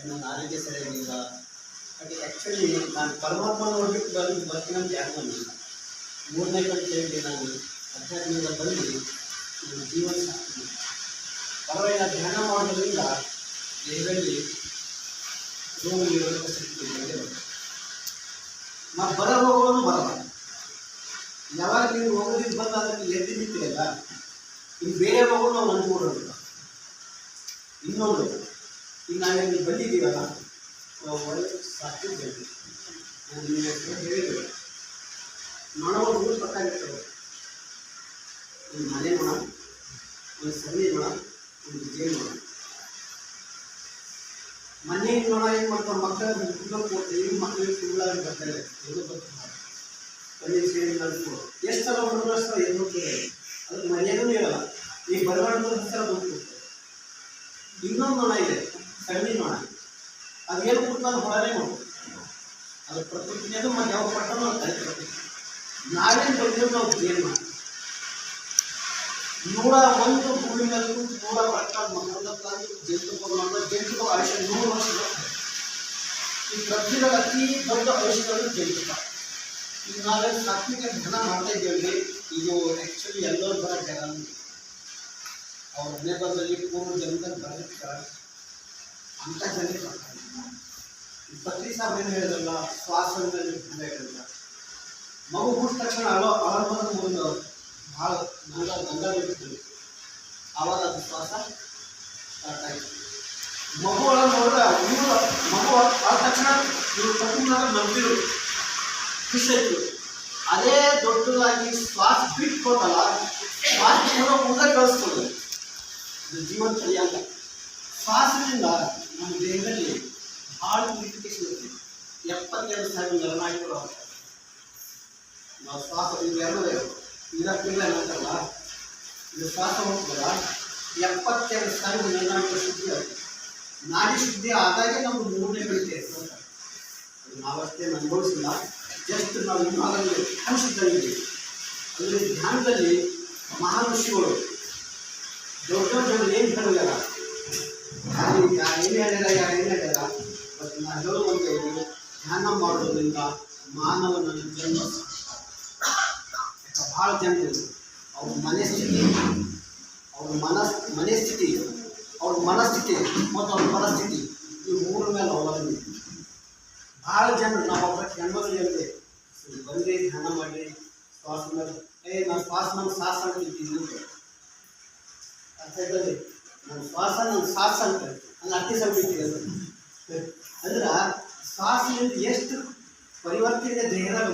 ನನ್ನ ಆರೋಗ್ಯ ಸರಿಯಾಗಿಲ್ಲ. ಬಟ್ ಆ್ಯಕ್ಚುಲಿ ನಾನು ಪರಮಾತ್ಮ ನೋಡ್ಬಿಟ್ಟು ಬರ್ತೀನಿ ಅಂತ ಯಾರು ಬಂದಿಲ್ಲ. 3ನೇ ಗಂಟೆಯಲ್ಲಿ ನಾನು ಅಧ್ಯಾತ್ಮದಿಂದ ಬಂದು ನನ್ನ ಜೀವನ ಸಾಕ್ತೀನಿ. ಪರವಾಗಿಲ್ಲ, ಧ್ಯಾನ ಮಾಡೋದ್ರಿಂದ ದೇಹದಲ್ಲಿ ರೋಗಗಳಿರೋದಕ್ಕೆ ಶಕ್ತಿ ನಾವು ಬರೋ ರೋಗವನ್ನು ಬರಲ್ಲ. ಯಾವಾಗ ನೀವು ಹೋಗೋದಿದ್ದು ಬಂದು ಅದಕ್ಕೆ ಎದ್ದು ನಿಂತಿರಲ್ಲ, ಇನ್ನು ಬೇರೆ ರೋಗ ನಾವು ಅಂದ್ಕೊಡೋದಿಲ್ಲ. ಇನ್ನೊಂದು, ಈಗ ನಾವೇನು ಬಂದಿದ್ದೀವಲ್ಲ, ಒಳ್ಳೆ ಸಾಕಿದ್ದೇವೆ. ನಾನು ನಿಮಗೆ ಹೇಳಿದೆ, ನೊಣಗಳು 3 ಪ್ರಕಾರ ಇರ್ತವೆ. ಒಂದು ಮನೆ ನೊಣ, ಒಂದು ಸನ್ನಿ ನೊಣ, ಒಂದು ಜೇನು ನೊಣ. ಮನೆ ನೊಣ ಏನು ಮಾಡ್ತಾರೆ, ಮಕ್ಕಳು ಕುಡ್ಲಕ್ಕೆ ಹೋಗ್ತೀವಿ, ಮಕ್ಕಳಿಗೆ ಕುಡ್ಲಾಗಿ ಬರ್ತಾರೆ, ಎಲ್ಲೂ ಬರ್ತಾರೆ. ಮನೆ ಸೇರಿ ನಡ್ಕೊಂಡು ಎಷ್ಟು ಸಲ ಹೊಡೆದ್ರು ಅಷ್ಟು ಎದ್ದು ಹೋಗ್ತದೆ. ಅದಕ್ಕೆ ಮನೆಯೂ ಇರಲ್ಲ. ಈಗ ಬರಬಾರ್ದು ಸಲ ಬಂದ್ಬಿಡ್ತಾರೆ. ಇನ್ನೊಂದು ನೊಣ ಇದೆ, ಸಣ್ಣ ನೊಣ. ಅದೇನು ಕೊಡ್ತಾನೆ ಹೊರನೇ ಮಾಡ್ತಾರೆ. ಅದು ಪ್ರಕೃತಿಯದು ಮತ್ತು ಯಾವ ಪಟ್ಟಣ ಕಲಿತಾರೆ. ನಾವೇನು ಬಂದಿರೋ ನಾವು ಜೇನು ಮಾಡಿ 101 ಭೂಮಿಯಲ್ಲೂ 100 ಮಕ್ಕಳಕ್ಕಾಗಿ ಜಂತುಗಳು ಆಯುಷ್ಯ 100 ವರ್ಷ ಬರ್ತದೆ. ಈ ಪ್ರಕೃತಿಗಳ ಅತಿ ದೊಡ್ಡ ಆಯುಷ್ಯಗಳು ಜಂತುಕ. ಈಗ ನಾವೇನು ಸಾತ್ವಿಕ ಧ್ಯಾನ ಮಾಡ್ತಾ ಇದ್ದೇವೆ. ಇದು ಆ್ಯಕ್ಚುಲಿ ಎಲ್ಲರೂ ಬರೋ ಜಾಗ. ಅವ್ರ ಮನೆ ಬಂದಲ್ಲಿ ಪೂರ್ವ ಜನ್ಮದಲ್ಲಿ ಬರಲಿಕ್ಕೆ ಅಂತ ಜನರಿಗೆ ಬರ್ತಾರೆ. ಪತ್ರಿ ಸಾಹೇಬ್ ಏನು ಹೇಳಿದ್ರಲ್ಲ, ಶ್ವಾಸದಲ್ಲಿ ಧ್ಯಾನ ಹೇಳಿಲ್ಲ. ಮಗು ಹುಟ್ಟಿದ ತಕ್ಷಣ ಅಳಬಂದು ಒಂದು ಭಾಳ ಗಂಗಾಳಿರ್ತದೆ. ಆವಾಗ ಅದು ಶ್ವಾಸ ಸ್ಟಾರ್ಟ್ ಆಯಿತು. ಮಗು ಒಳಗೆ ನೋಡಿದ್ರೆ ಇವರು ಮಗು ಆದ ತಕ್ಷಣ ಇವರು ಪ್ರತಿಮಾಗ ನಂಬಿರು ಖುಷಿ ಆಯ್ತು. ಅದೇ ದೊಡ್ಡದಾಗಿ ಶ್ವಾಸ ಬಿಟ್ಕೊಟ್ಟಲ್ಲ, ಶ್ವಾಸ ಮುಂದೆ ಕಳಿಸ್ತದೆ. ಇದು ಜೀವನ ಪರ್ಯಂತ ಶ್ವಾಸದಿಂದ ನಮ್ಮ ದೇಹದಲ್ಲಿ ಭಾಳ ಪ್ಯೂರಿಫಿಕೇಶನ್ ಇರ್ತದೆ. 72,000 ನರನಾಡಿಗಳು ಆಗ್ತವೆ. ನಾವು ಶ್ವಾಸ ಇದು ಇದಕ್ಕಿಲ್ಲ ಅಂತಲ್ಲ, ಇದು ಶ್ವಾಸ ಹೋಗ್ತಲ್ಲ, 72,000 ನರನಾಡಿಗಳು ಶುದ್ಧಿ ಆಗ್ತದೆ. ನಾಡಿ ಶುದ್ಧಿ ಆದಾಗೆ ನಮ್ಗೆ 3ನೇ ಗಳಿಕೆ ಇರ್ತದೆ. ಅದು ನಾವಷ್ಟೇನು ಅನುಭವಿಸಿಲ್ಲ, ಜಸ್ಟ್ ನಾವು ಇನ್ನಾಗಲೇ ಅನಿಸಿದ್ದೀವಿ. ಅದರಲ್ಲಿ ಧ್ಯಾನದಲ್ಲಿ ಮಹಾನ್ ಋಷಿಗಳು ದೊಡ್ಡ ದೊಡ್ಡ ಏನು ಹೇಳಿದಾರ, ಏನು ಹೇಳ್ಯಾರ, ಯಾರು ಏನು ಹೇಳ್ಯಾರ. ಬಟ್ ನಾನು ಹೇಳುವಂಥವ್ರು, ಧ್ಯಾನ ಮಾಡೋದ್ರಿಂದ ಮಾನವನ ಜನ್ಮ ಭಾಳ ಜನರು ಅವ್ರ ಮನಸ್ಥಿತಿ, ಅವ್ರ ಮನಸ್ಥಿತಿ, ಅವ್ರ ಮನಸ್ಥಿತಿ ಮತ್ತು ಅವ್ರ ಪರಿಸ್ಥಿತಿ, ಈ 3 ಮೇಲೆ ಅವಲಂಬಿತ. ಭಾಳ ಜನರು ನಾವೊಬ್ಬ ಹೆಣ್ಮಗಳು ಹೇಳಿದೆ, ಬಂದು ಧ್ಯಾನ ಮಾಡಿ ಶ್ವಾಸ ಮೇಲೆ ನಾನು ಶ್ವಾಸ ನನ್ನ ಸಾಸ ಅಂತಿದ್ದೀನಿ ಅಂತ. ಆ ಸೈಡಲ್ಲಿ ನನ್ನ ಶ್ವಾಸ ನನ್ನ ಸಾಸ ಅಂತ ಅಲ್ಲಿ ಅಟ್ಟಿ ಸಲ್ಬಿಟ್ಟಿದೆ ಅಂದ್ರೆ ಶ್ವಾಸದಿಂದ ಎಷ್ಟು ಪರಿವರ್ತನೆ ದೇಹದಾಗ